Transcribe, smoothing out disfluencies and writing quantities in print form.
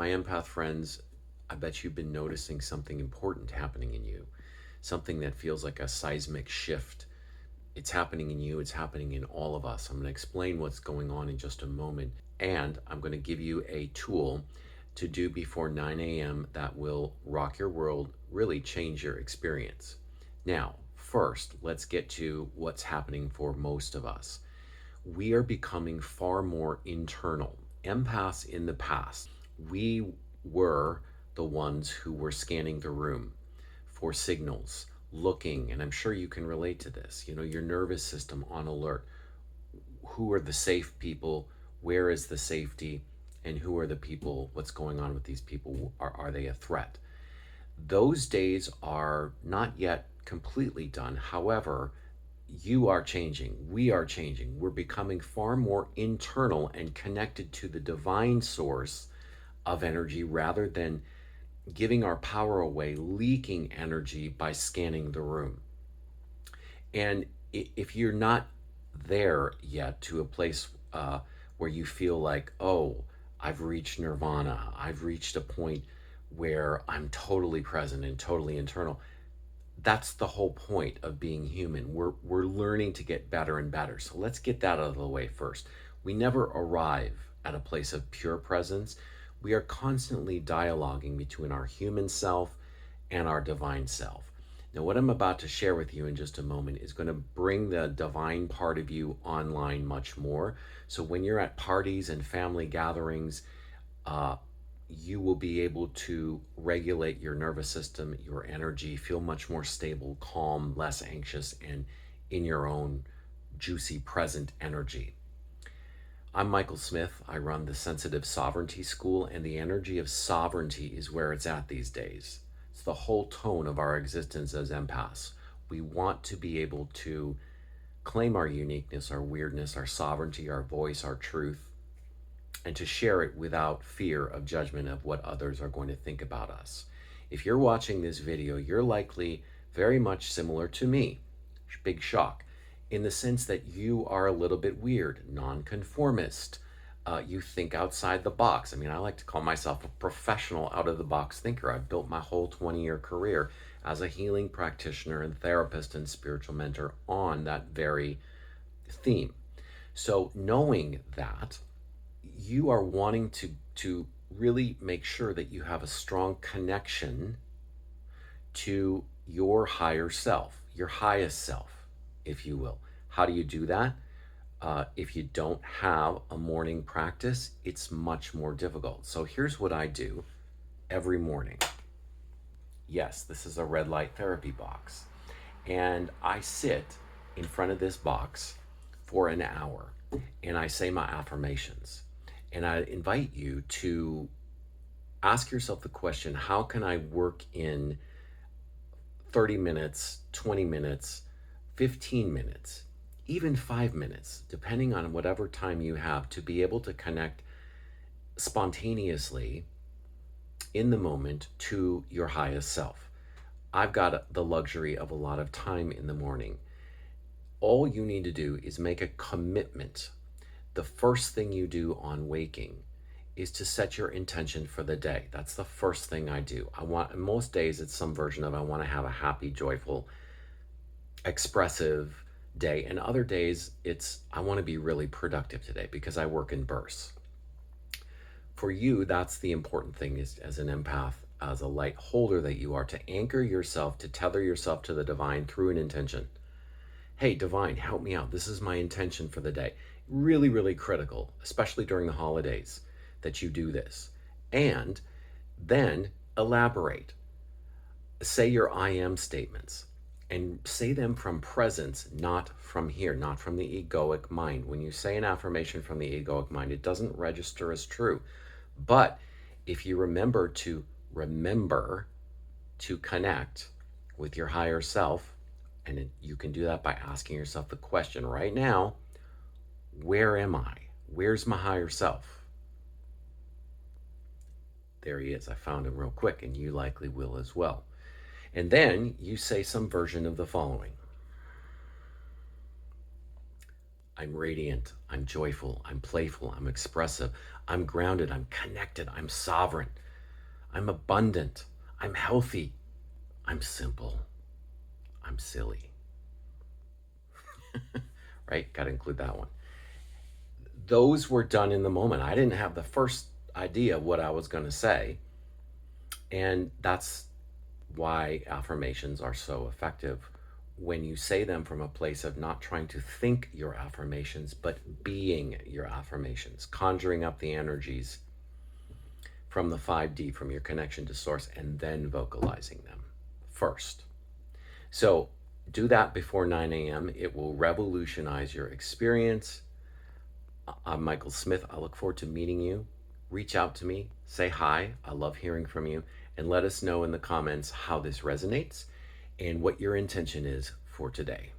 My empath friends, I bet you've been noticing something important happening in you, something that feels like a seismic shift. It's happening in you, it's happening in all of us. I'm going to explain what's going on in just a moment, and I'm going to give you a tool to do before 9 a.m. that will rock your world, really change your experience. Now, first, let's get to what's happening for most of us. We are becoming far more internal. Empaths in the past, we were the ones who were scanning the room for signals, looking, and I'm sure you can relate to this, your nervous system on alert. Who are the safe people? Where is the safety? And who are the people? What's going on with these people? Are they a threat? Those days are not yet completely done. However, you are changing. We are changing. We're becoming far more internal and connected to the divine source of energy rather than giving our power away, leaking energy by scanning the room. And if you're not there yet to a place where you feel like, oh, I've reached nirvana, I've reached a point where I'm totally present and totally internal, that's the whole point of being human. We're learning to get better and better. So let's get that out of the way first. We never arrive at a place of pure presence. We are constantly dialoguing between our human self and our divine self. Now, what I'm about to share with you in just a moment is going to bring the divine part of you online much more. So when you're at parties and family gatherings, you will be able to regulate your nervous system, your energy, feel much more stable, calm, less anxious, and in your own juicy present energy. I'm Michael Smith. I run the Sensitive Sovereignty School, and the energy of sovereignty is where it's at these days. It's the whole tone of our existence as empaths. We want to be able to claim our uniqueness, our weirdness, our sovereignty, our voice, our truth, and to share it without fear of judgment of what others are going to think about us. If you're watching this video, you're likely very much similar to me. Big shock. In the sense that you are a little bit weird, nonconformist. You think outside the box. I mean, I like to call myself a professional out of the box thinker. I've built my whole 20-year career as a healing practitioner and therapist and spiritual mentor on that very theme. So knowing that, you are wanting to really make sure that you have a strong connection to your higher self, your highest self, if you will. How do you do that? If you don't have a morning practice, it's much more difficult. So here's what I do every morning. Yes, this is a red light therapy box. And I sit in front of this box for an hour and I say my affirmations. And I invite you to ask yourself the question, how can I work in 30 minutes, 20 minutes, 15 minutes, even 5 minutes, depending on whatever time you have, to be able to connect spontaneously in the moment to your highest self. I've got the luxury of a lot of time in the morning. All you need to do is make a commitment. The first thing you do on waking is to set your intention for the day. That's the first thing I do. Most days it's some version of I want to have a happy, joyful, expressive day. And other days it's I want to be really productive today because I work in bursts. For you, that's the important thing is as an empath, as a light holder that you are, to anchor yourself, to tether yourself to the divine through an intention. Hey, divine, help me out. This is my intention for the day. Really, really critical, especially during the holidays, that you do this. And then elaborate. Say your I am statements and say them from presence, not from here, not from the egoic mind. When you say an affirmation from the egoic mind, it doesn't register as true. But if you remember to connect with your higher self, and you can do that by asking yourself the question right now, where am I? Where's my higher self? There he is. I found him real quick, and you likely will as well. And then you say some version of the following. I'm radiant, I'm joyful, I'm playful, I'm expressive, I'm grounded, I'm connected, I'm sovereign, I'm abundant, I'm healthy, I'm simple, I'm silly, right? Got to include that one. Those were done in the moment. I didn't have the first idea what I was going to say. And that's why affirmations are so effective when you say them from a place of not trying to think your affirmations, but being your affirmations, conjuring up the energies from the 5D, from your connection to source, and then vocalizing them first. So do that before 9 a.m. It will revolutionize your experience. I'm Michael Smith. I look forward to meeting you. Reach out to me, say hi. I love hearing from you, and let us know in the comments how this resonates and what your intention is for today.